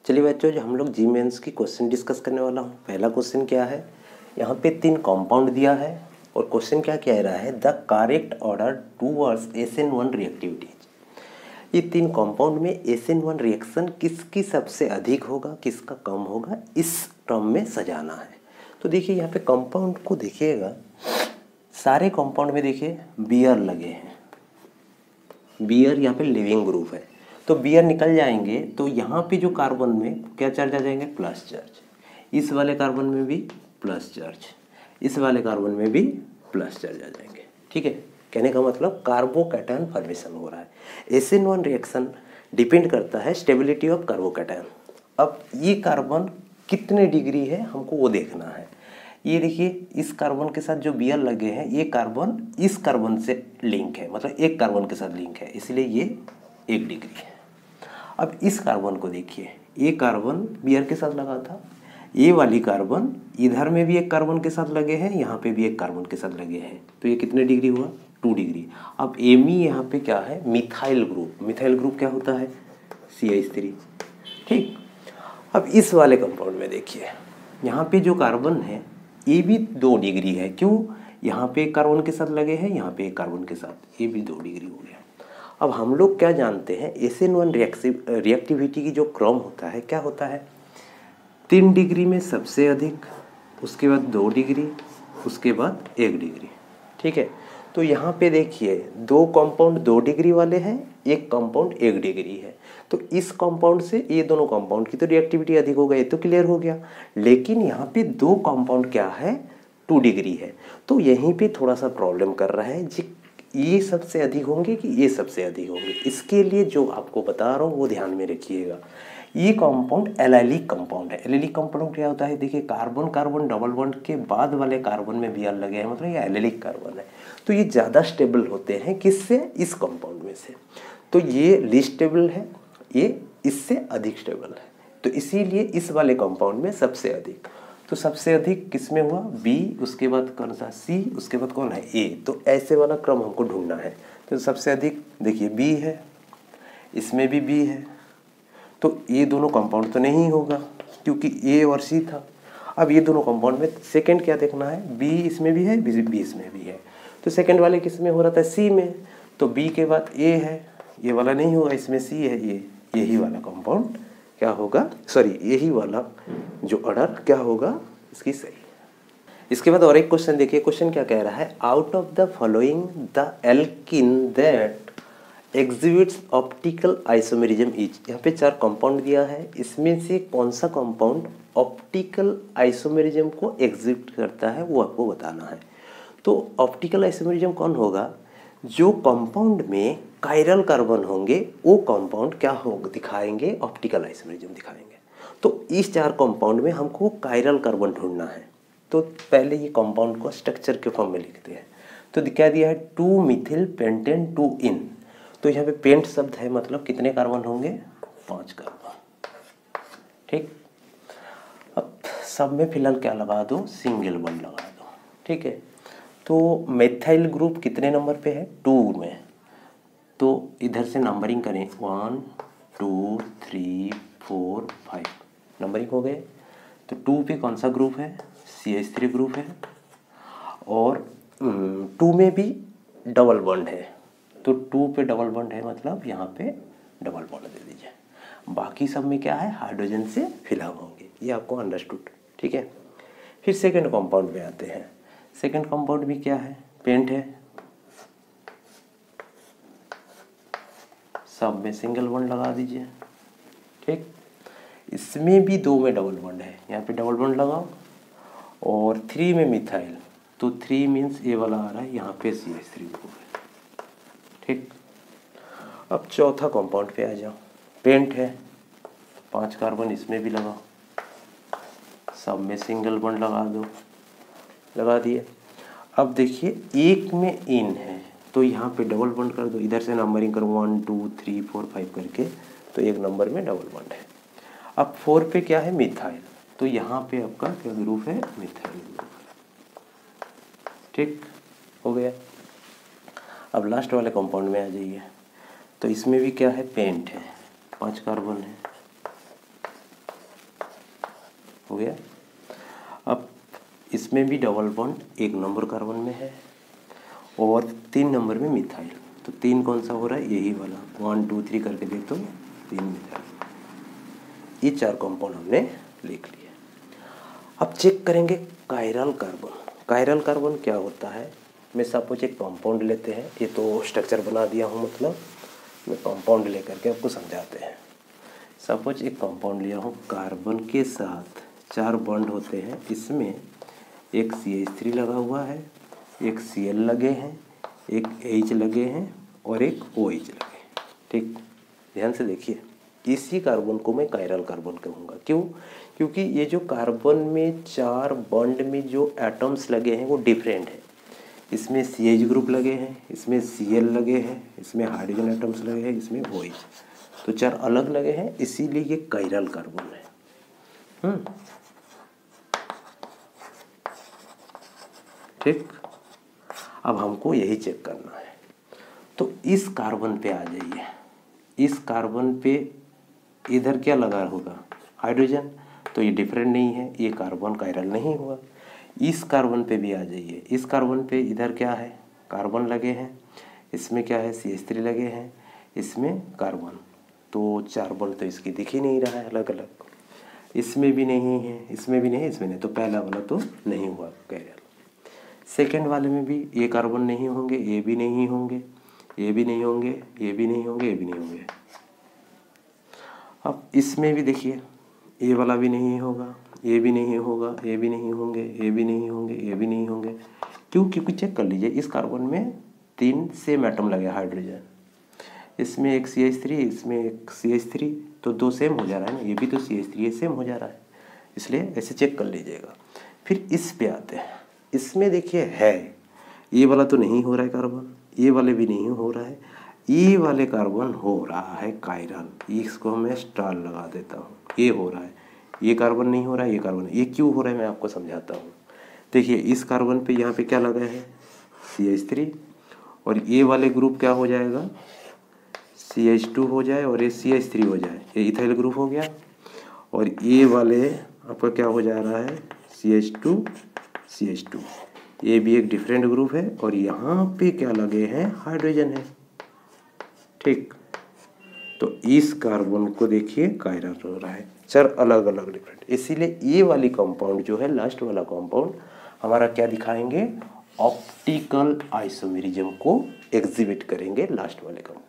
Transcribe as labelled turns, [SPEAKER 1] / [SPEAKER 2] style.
[SPEAKER 1] चलिए बच्चों, जो हम लोग जी मेंस की क्वेश्चन डिस्कस करने वाला हूँ। पहला क्वेश्चन क्या है, यहाँ पे 3 कंपाउंड दिया है और क्वेश्चन क्या कह रहा है, the correct order towards SN1 reactivities. ये 3 कंपाउंड में SN1 रिएक्शन किसकी सबसे अधिक होगा, किसका कम होगा, इस टर्म में सजाना है। तो देखिए यहाँ पे कंपाउंड को देखिएगा, सारे कंपाउंड में देखिए बियर लगे हैं। बियर यहाँ पे लिविंग ग्रुप है, तो बियर निकल जाएंगे तो यहाँ पे जो कार्बन में क्या चार्ज आ जाएंगे, प्लस चार्ज। इस वाले कार्बन में भी प्लस चार्ज, इस वाले कार्बन में भी प्लस चार्ज आ जाएंगे। ठीक है, कहने का मतलब कार्बोकैटायन फॉर्मेशन हो रहा है। SN1 रिएक्शन डिपेंड करता है स्टेबिलिटी ऑफ कार्बोकैटायन। अब ये कार्बन कितने डिग्री है हमको वो देखना है। ये देखिए, इस कार्बन के साथ जो बियर लगे हैं, ये कार्बन इस कार्बन से लिंक है, मतलब एक कार्बन के साथ लिंक है, इसलिए ये 1 डिग्री है। अब इस कार्बन को देखिए, ये कार्बन बियर के साथ लगा था, ये वाली कार्बन इधर में भी एक कार्बन के साथ लगे हैं, यहाँ पे भी एक कार्बन के साथ लगे हैं, तो ये कितने डिग्री हुआ, 2 डिग्री। अब एमी यहाँ पे क्या है, मिथाइल ग्रुप। मिथाइल ग्रुप क्या होता है, CH3। ठीक, अब इस वाले कंपाउंड में देखिए, यहाँ पे जो कार्बन है ये भी 2 डिग्री है। क्यों, यहाँ पे एक कार्बन के साथ लगे हैं, यहाँ पे एक कार्बन के साथ, ये भी 2 डिग्री हो गया। अब हम लोग क्या जानते हैं, SN1 रिएक्टिविटी की जो क्रम होता है क्या होता है, 3 डिग्री में सबसे अधिक, उसके बाद 2 डिग्री, उसके बाद 1 डिग्री। ठीक है, तो यहाँ पे देखिए 2 कंपाउंड 2 डिग्री वाले हैं, एक कंपाउंड 1 डिग्री है। तो इस कंपाउंड से ये दोनों कंपाउंड की तो रिएक्टिविटी अधिक होगा, ये तो क्लियर हो गया। लेकिन यहाँ पे 2 कंपाउंड क्या है, 2 डिग्री है, तो यहीं पे थोड़ा सा प्रॉब्लम कर रहा है जी, ये सबसे अधिक होंगे कि ये सबसे अधिक होंगे। इसके लिए जो आपको बता रहा हूँ वो ध्यान में रखिएगा। ये कंपाउंड एलाइलिक कंपाउंड है। एलाइलिक कंपाउंड क्या होता है, देखिए कार्बन कार्बन डबल बॉन्ड के बाद वाले कार्बन में बियर लगे हैं, मतलब ये एलाइलिक कार्बन है। तो ये ज़्यादा स्टेबल होते हैं किससे, इस कंपाउंड में से। तो ये लीस्ट स्टेबल है, ये इससे अधिक स्टेबल है, तो इसीलिए इस वाले कंपाउंड में सबसे अधिक। तो सबसे अधिक किस में हुआ, B, उसके बाद कौन सा C, उसके बाद कौन है A। तो ऐसे वाला क्रम हमको ढूंढना है। तो सबसे अधिक देखिए B है, इसमें भी B है, तो ये दोनों कंपाउंड तो नहीं होगा क्योंकि A और C था। अब ये दोनों कंपाउंड में सेकंड क्या देखना है, B इसमें भी है, B इसमें भी है। तो सेकंड वाले किस में हो रहा था, C में, तो B के बाद A है, ये वाला नहीं होगा, इसमें C है, यही वाला कंपाउंड क्या होगा, सॉरी यही वाला जो ऑर्डर क्या होगा इसकी सही। इसके बाद और एक क्वेश्चन देखिए, क्वेश्चन क्या कह रहा है, out of the following the alkene that exhibits optical isomerism is. यहाँ पे 4 कंपाउंड दिया है, इसमें से कौन सा कंपाउंड ऑप्टिकल आइसोमेरिज्म को एग्जिबिट करता है वो आपको बताना है। तो ऑप्टिकल आइसोमेरिज्म कौन होगा, जो कंपाउंड में कायरल कार्बन होंगे वो कंपाउंड क्या होगा, दिखाएंगे ऑप्टिकल आइसोमेरिज्म दिखाएंगे। तो इस 4 कंपाउंड में हमको कायरल कार्बन ढूंढना है। तो पहले ये कंपाउंड को स्ट्रक्चर के फॉर्म में लिखते हैं। तो क्या दिया है, 2 मिथिल पेंटेन 2 इन। तो यहाँ पे पेंट शब्द है, मतलब कितने कार्बन होंगे, 5 कार्बन। ठीक, अब सब में फिलहाल क्या लगा दो, सिंगल बॉन्ड लगा दो। ठीक है, तो मेथाइल ग्रुप कितने नंबर पे है, 2 में। तो इधर से नंबरिंग करें, 1 2 3 4 5 नंबरिंग हो गए। तो 2 पे कौन सा ग्रुप है, CH3 ग्रुप है, और 2 में भी डबल बॉन्ड है। तो 2 पे डबल बॉन्ड है, मतलब यहाँ पे डबल बॉन्ड दे दीजिए। बाकी सब में क्या है, हाइड्रोजन से फिलअप होंगे, ये आपको अंडरस्टूड। ठीक है, फिर सेकंड कंपाउंड में आते हैं। सेकंड कंपाउंड भी क्या है, पेंट है, सब में सिंगल बॉन्ड लगा दीजिए। ठीक, इसमें भी 2 में डबल बॉन्ड है, यहाँ पे डबल बॉन्ड लगाओ, और 3 में मिथाइल, तो 3 मीन्स ये वाला आ रहा है, यहाँ पे CH3 ग्रुप है। ठीक, अब चौथा कंपाउंड पे आ जाओ, पेंट है, 5 कार्बन इसमें भी लगाओ, सब में सिंगल बॉन्ड लगा दो, लगा दिए। अब देखिए 1 में इन है, तो यहाँ पे डबल बॉन्ड कर दो, इधर से नंबरिंग करो 1 2 3 4 5 करके, तो 1 नंबर में डबल बॉन्ड है। अब 4 पे क्या है, मिथाइल, तो यहाँ पे आपका क्या ग्रुप है, मिथाइल ग्रुप। ठीक हो गया। अब लास्ट वाले कंपाउंड में आ जाइए, तो इसमें भी क्या है, पेंट है, 5 कार्बन है, हो गया। अब इसमें भी डबल बॉन्ड 1 नंबर कार्बन में है और 3 नंबर में मिथाइल। तो 3 कौन सा हो रहा है, यही वाला 1 2 3 करके देख तो 3 मिथाइल। ये 4 कंपाउंड हमने लिख लिए। अब चेक करेंगे कायरल कार्बन। कायरल कार्बन क्या होता है, मैं सपोज एक कंपाउंड लेते हैं, ये तो स्ट्रक्चर बना दिया हूँ, मतलब मैं कंपाउंड लेकर के आपको समझाते हैं। सपोज एक कंपाउंड लिया हूँ, कार्बन के साथ 4 बॉन्ड होते हैं, इसमें एक CH3 लगा हुआ है, एक Cl लगे हैं, एक H लगे हैं और एक OH लगे हैं। ठीक, ध्यान से देखिए, इसी कार्बन को मैं कायरल कार्बन कहूँगा। क्यों? क्योंकि ये जो कार्बन में 4 बॉन्ड में जो एटम्स लगे हैं वो डिफरेंट है। इसमें CH ग्रुप लगे हैं, इसमें Cl लगे हैं, इसमें हाइड्रोजन एटम्स लगे हैं, इसमें OH, तो 4 अलग लगे हैं, इसीलिए ये कायरल कार्बन है। ठीक, अब हमको यही चेक करना है। तो इस कार्बन पे आ जाइए, इस कार्बन पे इधर क्या लगा होगा, हाइड्रोजन, तो ये डिफरेंट नहीं है, ये कार्बन कायरल नहीं हुआ। इस कार्बन पे भी आ जाइए, इस कार्बन पे इधर क्या है, कार्बन लगे हैं, इसमें क्या है, CH3 लगे हैं, इसमें कार्बन, तो 4 बॉन्ड तो इसकी दिख ही नहीं रहा है अलग अलग। इसमें भी नहीं है, इसमें भी नहीं, इसमें नहीं, तो पहला वाला तो नहीं हुआ कायरल। सेकेंड वाले में भी ये कार्बन नहीं होंगे, ये भी नहीं होंगे, ये भी नहीं होंगे, ये भी नहीं होंगे, ये भी नहीं होंगे। अब इसमें भी देखिए, ये वाला भी नहीं होगा, ये भी नहीं होगा, ये भी नहीं होंगे, ये भी नहीं होंगे, ये भी नहीं होंगे। क्यों? क्योंकि चेक कर लीजिए, इस कार्बन में 3 सेम एटम लगे हाइड्रोजन, इसमें एक CH3, इसमें एक CH3, तो 2 सेम हो जा रहा है ना, ये भी तो CH3 ये सेम हो जा रहा है, इसलिए ऐसे चेक कर लीजिएगा। फिर इस पे आते हैं, इसमें देखिए है, ये वाला तो नहीं हो रहा है कार्बन, ये वाले भी नहीं हो रहा है, ये वाले कार्बन हो रहा है कायरल, इसको मैं स्टार लगा देता हूँ, ये हो रहा है, ये कार्बन नहीं हो रहा है, ये कार्बन, ये क्यों हो रहा है मैं आपको समझाता हूँ। देखिए इस कार्बन पे यहाँ पे क्या लगा है, CH3, और ये वाले ग्रुप क्या हो जाएगा, CH2 हो जाए और ये CH3 हो जाए, ये इथाइल ग्रुप हो गया, और ये वाले आपका क्या हो जा रहा है, CH2 CH2, ये भी एक डिफरेंट ग्रुप है, और यहाँ पे क्या लगे हैं, हाइड्रोजन है। ठीक, तो इस कार्बन को देखिए कायरल हो रहा है, 4 अलग अलग डिफरेंट, इसीलिए ये वाली कंपाउंड जो है, लास्ट वाला कंपाउंड हमारा क्या दिखाएंगे, ऑप्टिकल आइसोमेरिज्म को एग्जिबिट करेंगे लास्ट वाले कंपाउंड।